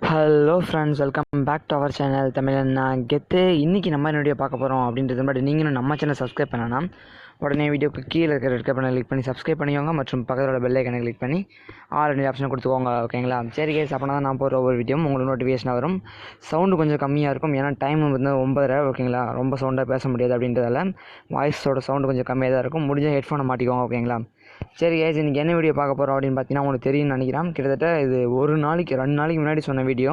Hello friends, welcome back to our channel Tamizhan. நான் கெத்து. இன்றைக்கி நம்ம வீடியோ பார்க்க போகிறோம் அப்படின்றது பட் நீங்களும் நம்ம சேனல் சப்ஸ்கிரைப் பண்ணலாம். உடனே வீடியோக்கு கீழே இருக்கிற ரெட் பட்டனை கிளிக் பண்ணி சப்ஸ்கிரைப் பண்ணிக்கோங்க மற்றும் பக்கத்தோட பெல் ஐக்கனை கிளிக் பண்ணி ஆல் ஆப்ஷனை கொடுத்துக்கோங்க. ஓகேங்களா? சரி கேஸ், அப்போ தான் நான் போகிற ஒவ்வொரு வீடியோ உங்களுக்கு நோட்டிஃபிகேஷன் வரும். சவுண்டு கொஞ்சம் கம்மியாக இருக்கும், ஏன்னா டைம் வந்து 9:30. ஓகேங்களா? ரொம்ப சவுண்டாக பேச முடியாது அப்படின்றதால வாய்ஸோட சவுண்டு கொஞ்சம் கம்மியாக தான் இருக்கும். முடிஞ்ச ஹெட்ஃபோனை மாட்டிக்கோங்க. ஓகேங்களா? சரி கேஸ், இன்றைக்கி என்ன வீடியோ பார்க்க போகிறோம் அப்படின்னு பார்த்தீங்கன்னா உங்களுக்கு தெரியும்னு நினைக்கிறேன். கிட்டத்தட்ட இது 2 நாளைக்கு முன்னாடி சொன்ன video.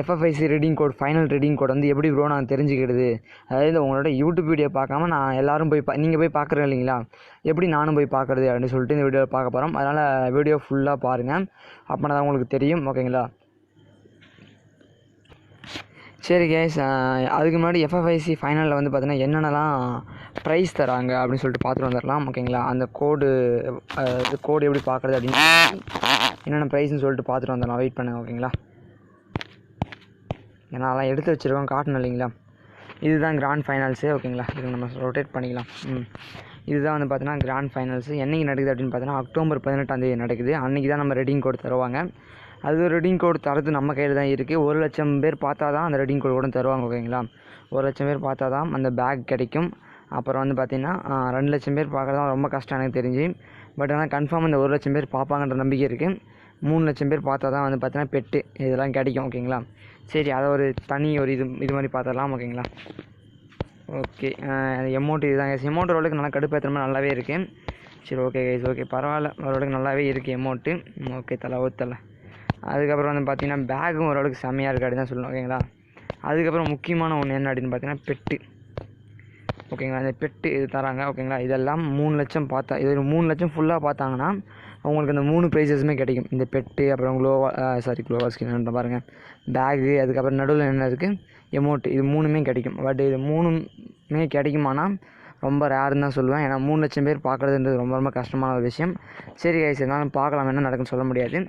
FFIC reading code, final reading code வந்து எப்படி ப்ரோ நான் தெரிஞ்சுக்கிடுது, அதாவது உங்களோட யூடியூப் வீடியோ பார்க்காம நான் எல்லோரும் போய் நீங்கள் போய் பார்க்குறேன் இல்லைங்களா, எப்படி நானும் போய் பார்க்குறது அப்படின்னு சொல்லிட்டு இந்த வீடியோ பார்க்க போகிறோம். அதனால் வீடியோ ஃபுல்லாக பாருங்கள், அப்போனா தான் உங்களுக்கு தெரியும். ஓகேங்களா? சரி கேஸ், அதுக்கு முன்னாடி FFIC ஃபைனலில் வந்து பார்த்தீங்கன்னா என்னென்னலாம் ப்ரைஸ் தராங்க அப்படின்னு சொல்லிட்டு பார்த்துட்டு வந்துடலாம். ஓகேங்களா? அந்த கோடு எப்படி பார்க்குறது அப்படின்னு என்னென்ன ப்ரைஸ்ன்னு சொல்லிட்டு பார்த்துட்டு வந்துடலாம். வெயிட் பண்ணுங்கள். ஓகேங்களா? ஏன்னா அதெல்லாம் எடுத்து வச்சுருக்கோம், காட்டணும் இல்லைங்களா? இதுதான் கிராண்ட் ஃபைனல்ஸு. ஓகேங்களா? இது நம்ம ரொட்டேட் பண்ணிக்கலாம். இதுதான் வந்து பார்த்தீங்கன்னா கிராண்ட் ஃபைனல்ஸு. என்றைக்கு நடக்குது அப்படின்னு பார்த்தீங்கன்னா அக்டோபர் 18 நடக்குது. அன்றைக்கி தான் நம்ம ரெடிங் கோட் தருவாங்க. அது ரெடிங் கோட் தரது நம்ம கையில் தான் இருக்குது. 1,00,000 பேர் பார்த்தா தான் அந்த ரெடிங் கோட் கூட தருவாங்க. ஓகேங்களா? 1,00,000 பேர் பார்த்தா தான் அந்த பேக் கிடைக்கும். அப்புறம் வந்து பார்த்திங்கன்னா 2,00,000 பேர் பார்க்குறது ரொம்ப கஷ்டம் எனக்கு தெரிஞ்சு. பட் ஆனால் கன்ஃபார்ம் இந்த 1,00,000 பேர் பார்ப்பாங்கன்ற நம்பிக்கை இருக்குது. 3,00,000 பேர் பார்த்தா தான் வந்து பார்த்தீங்கன்னா பெட்டு இதெல்லாம் கிடைக்கும். ஓகேங்களா? சரி, அதை ஒரு தனி ஒரு இது மாதிரி பார்த்துடலாம். ஓகேங்களா? ஓகே, எமௌண்ட் இதுதான் கைஸ். எமௌண்ட் ஓரளவுக்கு நல்லா கடுப்பேற்றுற மாதிரி நல்லாவே இருக்குது. சரி, ஓகே கைஸ், ஓகே பரவாயில்ல, ஓரளவுக்கு நல்லாவே இருக்குது எமௌண்ட்டு. ஓகே, ஊற்றலை. அதுக்கப்புறம் வந்து பார்த்திங்கன்னா பேக்கும் ஓரளவுக்கு செம்மையாக இருக்குது அப்படின்னு தான் சொல்லணும். ஓகேங்களா? அதுக்கப்புறம் முக்கியமான ஒன்று என்ன அப்படின்னு பார்த்தீங்கன்னா பெட்டு. ஓகேங்களா? இந்த பெட்டு இது தராங்க. ஓகேங்களா? இதெல்லாம் 3,00,000 பார்த்தா, இது 3,00,000 ஃபுல்லாக பார்த்தாங்கன்னா அவங்களுக்கு அந்த 3 ப்ரைஸஸுமே கிடைக்கும். இந்த பெட்டு, அப்புறம் க்ளோவா ஸ்கின் பாருங்கள், பேகு, அதுக்கப்புறம் நடுவில் என்ன இருக்குது எமௌண்ட், இது 3மே கிடைக்கும். பட் இது 3மே கிடைக்குமானால் ரொம்ப ரேருன்னு தான் சொல்லுவேன். ஏன்னா 3,00,000 பேர் பார்க்குறதுன்றது ரொம்ப ரொம்ப கஷ்டமான ஒரு விஷயம். சரி கைஸ், இருந்தாலும் பார்க்கலாம், என்ன நடக்குன்னு சொல்ல முடியாது.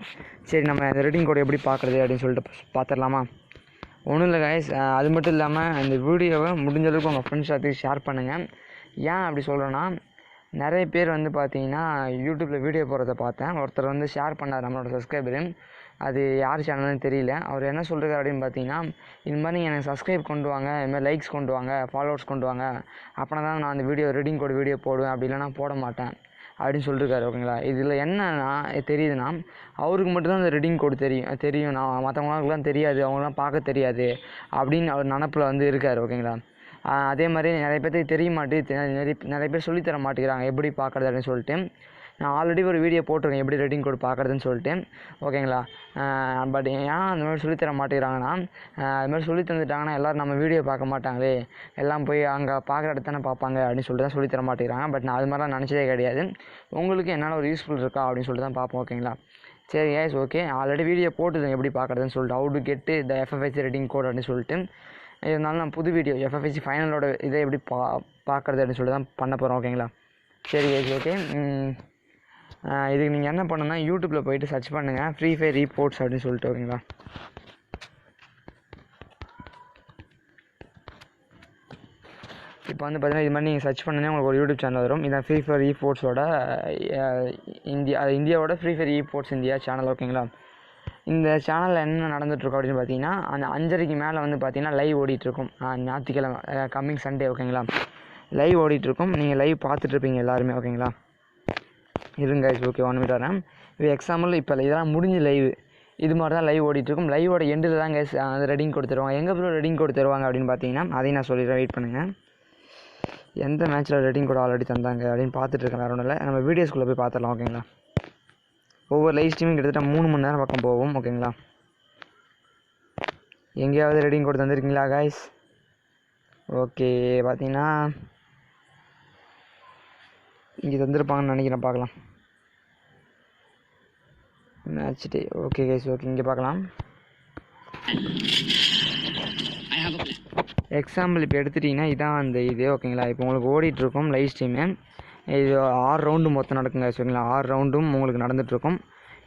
சரி, நம்ம இந்த ரெடிங் கோட் எப்படி பார்க்குறது அப்படின்னு சொல்லிட்டு பார்த்துடலாமா? ஒன்றும் இல்லை கைஸ், அது மட்டும் இல்லாமல் இந்த வீடியோவை முடிஞ்ச அளவுக்கு உங்கள் ஃப்ரெண்ட்ஸ் எல்லாத்துக்கும் ஷேர் பண்ணுங்கள். ஏன் அப்படி சொல்கிறேன்னா, நிறைய பேர் வந்து பார்த்தீங்கன்னா யூடியூப்பில் வீடியோ போடுறத பார்த்தேன். ஒருத்தர் வந்து ஷேர் பண்ணார், நம்மளோட சப்ஸ்கிரைபரு. அது யார் சேனல்னு தெரியல. அவர் என்ன சொல்கிறார் அப்படின்னு பார்த்தீங்கன்னா, இது மாதிரி நீங்கள் எனக்கு சப்ஸ்கிரைப் கொண்டு வாங்க, இதுமாதிரி லைக்ஸ் கொண்டு வாங்க, ஃபாலோவர்ஸ் கொண்டு வாங்க, அப்படின்னா தான் நான் அந்த ரீடிங் கோட் வீடியோ போடுவேன், அப்படி இல்லைனா போட மாட்டேன் அப்படின்னு சொல்லியிருக்காரு. ஓகேங்களா? இதில் என்னன்னா தெரியுதுன்னா, அவருக்கு மட்டும்தான் அந்த ரெடிங் கோடு தெரியும், நான் மற்றவங்களுக்குலாம் தெரியாது, அவங்களாம் பார்க்க தெரியாது அப்படின்னு அவர் நினப்பில் வந்து இருக்கார். ஓகேங்களா? அதே மாதிரி நிறைய பேருக்கு தெரிய மாட்டேங்குது, நிறைய பேர் சொல்லித்தர மாட்டேங்கிறாங்க எப்படி பார்க்குறது அப்படின்னு சொல்லிட்டு. நான் ஆல்ரெடி ஒரு வீடியோ போட்டிருக்கேன் எப்படி ரெடிங் கோட் பார்க்குறதுன்னு சொல்லிட்டு. ஓகேங்களா? பட் ஏன் அந்த மாதிரி சொல்லித்தர மாட்டேங்கிறாங்கன்னா, அது மாதிரி சொல்லி தந்துட்டாங்கன்னா எல்லோரும் நம்ம வீடியோ பார்க்க மாட்டாங்களே, எல்லாம் போய் அங்கே பார்க்குற இடத்த தானே பார்ப்பாங்க அப்படின்னு சொல்லிட்டு தான் சொல்லித்தர மாட்டேங்கிறாங்க. பட் நான் அது மாதிரிலாம் நினச்சதே கிடையாது. உங்களுக்கு என்னால் ஒரு யூஸ்ஃபுல் இருக்கா அப்படின்னு சொல்லிட்டு தான் பார்ப்போம். ஓகேங்களா? சரி கைஸ், ஓகே, ஆல்ரெடி வீடியோ போட்டுருந்தேன் எப்படி பார்க்குறதுன்னு சொல்லிட்டு, how to get the FFIC reading code அப்படின்னு சொல்லிட்டு. இருந்தாலும் நான் புது வீடியோ FFIC ஃபைனலோட இதை எப்படி பார்க்குறது அப்படின்னு சொல்லிட்டு தான் பண்ண போகிறோம். ஓகேங்களா? சரி கைஸ், ஓகே. இதுக்கு நீங்கள் என்ன பண்ணுன்னா, யூடியூப்பில் போய்ட்டு சர்ச் பண்ணுங்கள் ஃப்ரீ ஃபயர் ரிப்போர்ட்ஸ் அப்படின்னு சொல்லிட்டு. ஓகேங்களா? இப்போ வந்து பார்த்தீங்கன்னா இது மாதிரி நீங்கள் சர்ச் பண்ணனே உங்களுக்கு ஒரு யூடியூப் சேனல் வரும். இதான் ஃப்ரீ ஃபயர் ரிப்போர்ட்ஸோட இந்தியாவோட free fire reports India channel. ஓகேங்களா? இந்த சேனலில் என்ன நடந்துகிட்ருக்கோம் அப்படின்னு பார்த்தீங்கன்னா, அந்த 5:30க்கு மேலே வந்து பார்த்தீங்கன்னா லைவ் ஓடிட்டுருக்கும். ஞாயிற்றுக்கிழமை கம்மிங் சண்டே. ஓகேங்களா? லைவ் ஓடிட்டுருக்கும், நீங்கள் லைவ் பார்த்துட்ருப்பீங்க எல்லாருமே. ஓகேங்களா? இருங்க கைஸ், ஓகே 1 மினிட் வரேன். இது எக்ஸாம்பிள் இப்போ இதெல்லாம் முடிஞ்சு லைவ் இது மாதிரி தான் லைவ் ஓடிட்டுருக்கும். லைவோட எண்டில் தான் கைஸ் அந்த ரெடிங் கோட் தருவாங்க. எங்கே போய் ரெடிங் கோட் தருவாங்க அப்படின்னு பார்த்தீங்கன்னா, அதையும் நான் சொல்லிடுறேன், வெயிட் பண்ணுங்கள். எந்த மேட்ச்சில் ரெடிங் கோட் ஆல்ரெடி தந்தாங்க அப்படின்னு பார்த்துட்ருக்கேன். வேறு ஒன்றும் இல்லை, நம்ம வீடியோஸ்குள்ளே போய் பார்த்துடலாம். ஓகேங்களா? ஒவ்வொரு லைவ் ஸ்ட்ரீமிங் கிட்டத்தட்ட 3 மணி நேரம் பக்கம் போகும். ஓகேங்களா? எங்கேயாவது ரெடிங் கோட் தந்துருக்கீங்களா கைஸ்? ஓகே, பார்த்தீங்கன்னா இங்கே தந்துருப்பாங்கன்னு நினைக்கிறேன். பார்க்கலாம் மேட்ச் டே. ஓகே கைஸ், ஓகே, இங்கே பார்க்கலாம். எக்ஸாம்பிள் இப்போ எடுத்துட்டிங்கன்னா இதான் அந்த இது. ஓகேங்களா? இப்போ உங்களுக்கு ஓடிட்டுருக்கும் லைவ் ஸ்ட்ரீமு. இது 6 ரவுண்டு மொத்தம் நடக்குங்க. ஓகேங்களா? 6 ரவுண்டும் உங்களுக்கு நடந்துகிட்ருக்கும்.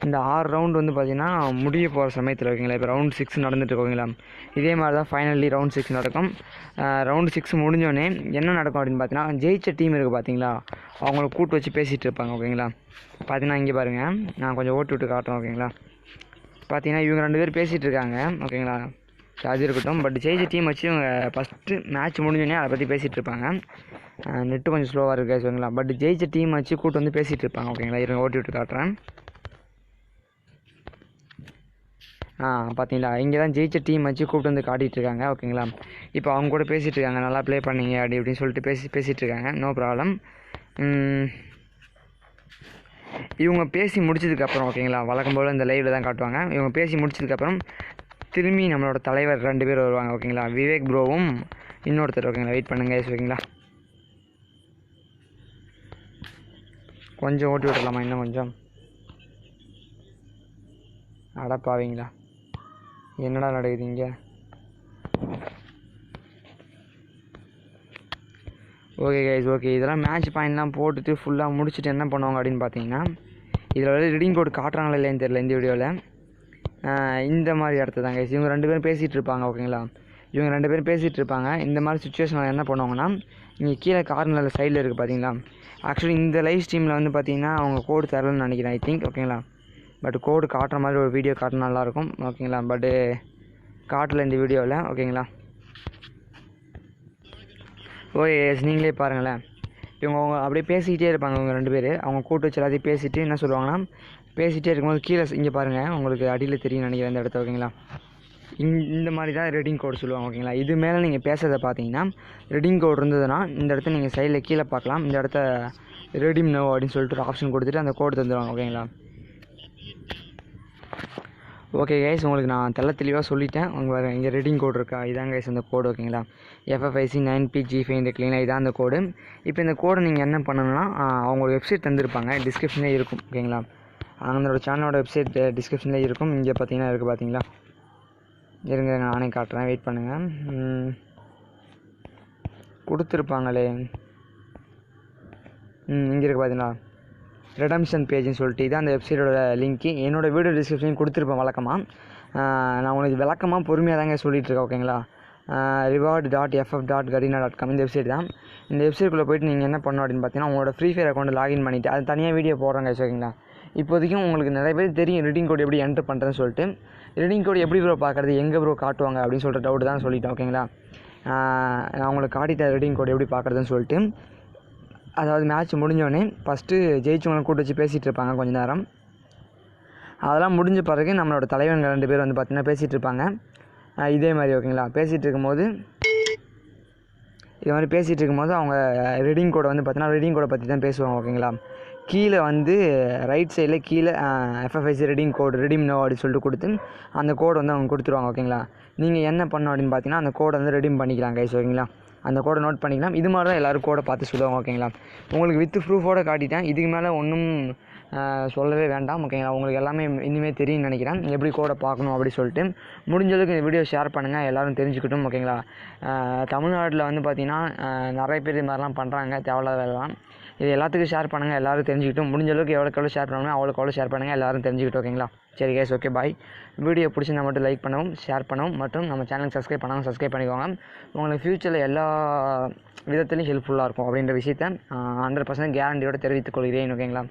இந்த 6 ரவுண்டு வந்து பார்த்திங்கன்னா முடிய போகிற சமயத்தில். ஓகேங்களா? இப்போ ரவுண்ட் 6 நடந்துட்டு. ஓகேங்களா? இதே மாதிரி தான் ஃபைனலி ரவுண்ட் 6 நடக்கும். ரவுண்ட் 6 முடிஞ்சோடனே என்ன நடக்கும் அப்படின்னு பார்த்தீங்கன்னா, ஜெயிச்ச டீம் இருக்குது பார்த்தீங்களா, அவங்கள கூட்டு வச்சு பேசிகிட்டு இருப்பாங்க. ஓகேங்களா? பார்த்தீங்கன்னா இங்கே பாருங்கள், நான் கொஞ்சம் ஓட்டி விட்டு காட்டுறேன். ஓகேங்களா? பார்த்தீங்கன்னா இவங்க 2 பேர் பேசிகிட்டு இருக்காங்க ஓகேங்களா. அது இருக்கட்டும். பட் ஜெயிச்ச டீம் வச்சு இவங்க ஃபஸ்ட்டு மேட்ச் முடிஞ்சோடனே அதை பற்றி பேசிகிட்டு இருப்பாங்க. நெட்டு கொஞ்சம் ஸ்லோவாக இருக்குது ஓகேங்களா. பட் ஜெயிச்ச டீம் வச்சு கூட்டு வந்து பேசிகிட்டு இருப்பாங்க ஓகேங்களா. இருங்க ஓட்டி விட்டு காட்டுறேன். பார்த்தீங்களா, இங்கே தான் ஜெயிச்ச டீம் வச்சு கூப்பிட்டு வந்து காட்டிகிட்டு இருக்காங்க ஓகேங்களா. இப்போ அவங்க கூட பேசிகிட்டு இருக்காங்க, நல்லா ப்ளே பண்ணீங்க அப்படி இப்படின்னு சொல்லிட்டு பேசிகிட்டு இருக்காங்க. No problem. இவங்க பேசி முடிச்சதுக்கப்புறம் ஓகேங்களா, வழக்கம் போல் இந்த லைவில் தான் காட்டுவாங்க. இவங்க பேசி முடிச்சதுக்கப்புறம் திரும்பி நம்மளோட தலைவர் 2 பேர் வருவாங்க ஓகேங்களா. விவேக் ப்ரோவும் இன்னொருத்தர் ஓகேங்களா. வெயிட் பண்ணுங்க ஓகேங்களா. கொஞ்சம் ஓட்டி விட்டுடலாமா இன்னும் கொஞ்சம். அடப்பாவீங்களா, என்னடா நடக்குது இங்கே. Okay guys, okay. இதெல்லாம் மேட்ச் பாயிண்ட்லாம் போட்டுட்டு ஃபுல்லாக முடிச்சுட்டு என்ன பண்ணுவாங்க அப்படின்னு பார்த்தீங்கன்னா, இதில் வந்து ரீடிங் கோட் காட்டுறாங்களா இல்லைன்னு தெரியல இந்த வீடியோவில். இந்த மாதிரி இடத்த தான் கைஸ் இவங்க 2 பேரும் பேசிகிட்டு இருப்பாங்க ஓகேங்களா. இவங்க 2 பேரும் பேசிகிட்டு இருப்பாங்க. இந்த மாதிரி சுச்சுவேஷனில் என்ன பண்ணுவாங்கன்னா, இங்கே கீழே கார்னரில் சைடில் இருக்குது பார்த்தீங்களா. ஆக்சுவலி இந்த லைவ் ஸ்ட்ரீமில் வந்து பார்த்தீங்கன்னா அவங்க கோடு தரலன்னு நினைக்கிறேன் ஐ திங்க் ஓகேங்களா. பட் கோடு காட்டுற மாதிரி ஒரு வீடியோ காட்டினா நல்லாயிருக்கும் ஓகேங்களா. பட்டு காட்டல இந்த வீடியோவில் ஓகேங்களா. ஓகே நீங்களே பாருங்களேன். இவங்க அப்படியே பேசிக்கிட்டே இருப்பாங்க இவங்க 2 பேர். அவங்க கூட்டு வச்சு எல்லாத்தையும் பேசிவிட்டு என்ன சொல்லுவாங்கன்னா, பேசிகிட்டே இருக்கும்போது கீழே இங்கே பாருங்கள், உங்களுக்கு அடியில் தெரியும் நினைக்கிறேன் இந்த இடத்த ஓகேங்களா. இந்த மாதிரி தான் ரெடிங் கோட் சொல்லுவாங்க ஓகேங்களா. இது மேலே நீங்கள் பேசுகிறத பார்த்தீங்கன்னா ரெடிங் கோட் இருந்ததுன்னா இந்த இடத்த நீங்கள் சைடில் கீழே பார்க்கலாம். இந்த இடத்த ரெடிம் நோ அப்படின்னு சொல்லிட்டு ஒரு ஆப்ஷன் கொடுத்துட்டு அந்த கோடு தந்துடுவாங்க ஓகேங்களா. ஓகே கைஸ், உங்களுக்கு நான் தெளிவாக சொல்லிட்டேன். உங்கள் இங்கே ரெடிங் கோடு இருக்கா, இதான் கைஸ் அந்த கோடு ஓகேங்களா. FFIC 9PG5 இருக்குங்களா, இதான் அந்த கோடு. இப்போ இந்த கோடை நீங்கள் என்ன பண்ணணும்னா, அவங்க வெப்சைட் தந்துருப்பாங்க, டிஸ்கிரிப்ஷன்லேயே இருக்கும் ஓகேங்களா. அவங்களோட சேனலோட வெப்சைட் டிஸ்கிரிப்ஷன்லேயே இருக்கும். இங்கே பார்த்தீங்கன்னா இருக்குது பார்த்தீங்களா. இருங்க நானே காட்டுறேன், வெயிட் பண்ணுங்கள். கொடுத்துருப்பாங்களே, இங்கே இருக்குது பார்த்தீங்களா, ரெடம்ஷன் பேஜ்னு சொல்லிட்டு இதான் அந்த வெப்சைட்டோட லிங்க்கு. என்னோடய வீடியோ டிஸ்கிரிப்ஷன் கொடுத்துருப்பேன் வழக்கமாக. நான் உங்களுக்கு விளக்கமாக பொறுமையாக தாங்க சொல்லிகிட்ருக்கேன் ஓகேங்களா. reward.ff.garina.com இந்த வெப்சைட் தான். இந்த வெப்சைட்டுக்குள்ளே போய்ட்டு நீங்கள் என்ன பண்ணணும் அப்படின்னு பார்த்தீங்கன்னா, உங்களோட ஃப்ரீ ஃபயர் அக்கௌண்ட்டை லாகின் பண்ணிவிட்டு அது தனியாக வீடியோ போடுறாங்க ஓகேங்களா. இப்போதைக்கும் உங்களுக்கு நிறைய பேர் தெரியும் ரெடிங் கோட் எப்படி என்டர் பண்ணுறேன்னு சொல்லிட்டு. ரெடிங் கோட் எப்படி ப்ரோ பார்க்குறது, எங்கே ப்ரோ காட்டுவாங்க அப்படின்னு சொல்லிட்டு டவுட் தான் சொல்லிட்டேன் ஓகேங்களா. நான் உங்களுக்கு காட்டிட்டேன் ரெடிங் கோட் எப்படி பார்க்குறதுன்னு சொல்லிட்டு. அதாவது மேட்ச் முடிஞ்சோடனே ஃபஸ்ட்டு ஜெயிச்சவங்களை கூட்டு வச்சு பேசிகிட்டு இருப்பாங்க கொஞ்சம் நேரம். அதெல்லாம் முடிஞ்ச பிறகு நம்மளோட தலைவர்கள் 2 பேர் வந்து பார்த்திங்கன்னா பேசிகிட்டு இருப்பாங்க இதே மாதிரி ஓகேங்களா. பேசிகிட்டு இருக்கும்போது இது மாதிரி பேசிகிட்டு இருக்கும்போது அவங்க ரெடிங் கோடை வந்து பார்த்திங்கன்னா ரெடிங் கோடை பற்றி தான் பேசுவாங்க ஓகேங்களா. கீழே வந்து ரைட் சைடில் கீழே FFIC ரெடிங் கோடு ரெடிம் நோ அப்படின்னு சொல்லிட்டு கொடுத்து அந்த கோடை வந்து அவங்க கொடுத்துருவாங்க ஓகேங்களா. நீங்கள் என்ன பண்ணணும் அப்படின்னு பார்த்தீங்கன்னா அந்த கோடை வந்து ரெடிம் பண்ணிக்கலாம் கைஸ் ஓகேங்களா. அந்த கோடை நோட் பண்ணிக்கலாம். இது மாதிரி தான் எல்லோரும் கோடை பார்த்து சொல்லுவாங்க ஓகேங்களா. உங்களுக்கு வித் ப்ரூஃபோடு காட்டிட்டேன். இதுக்கு மேலே ஒன்றும் சொல்லவே வேண்டாம் ஓகேங்களா. உங்களுக்கு எல்லாமே இனிமேல் தெரியும்னு நினைக்கிறேன் எப்படி கோடை பார்க்கணும் அப்படி சொல்லிட்டு. முடிஞ்சளவுக்கு இந்த வீடியோ ஷேர் பண்ணுங்கள், எல்லோரும் தெரிஞ்சுக்கிட்டும் ஓகேங்களா. தமிழ்நாட்டில் வந்து பார்த்திங்கன்னா நிறைய பேர் இது மாதிரிலாம் பண்ணுறாங்க தேவையில்லாத வேலைலாம். இது எல்லாத்துக்கும் ஷேர் பண்ணுங்கள், எல்லோரும் தெரிஞ்சுக்கிட்டும். முடிஞ்சளவுக்கு எவ்வளோ ஷேர் பண்ணுங்கள் அவ்வளோ ஷேர் பண்ணுங்கள், எல்லோரும் தெரிஞ்சுக்கிட்டோம் ஓகேங்களா. சரி கேஸ், ஓகே பாய். வீடியோ பிடிச்சிருந்தா மட்டும் லைக் பண்ணவும் ஷேர் பண்ணவும் மற்றும் நம்ம சேனலுக்கு சப்ஸ்கிரைப் பண்ணாமல் சப்ஸ்கிரைப் பண்ணிக்கோங்க. உங்களுக்கு ஃப்யூச்சரில் எல்லா விதத்துலையும் ஹெல்ப்ஃபுல்லாக இருக்கும் அப்படின்ற விஷயத்தை 100% கேரண்டியோடு தெரிவித்துக் கொள்கிறேன் ஓகேங்களா.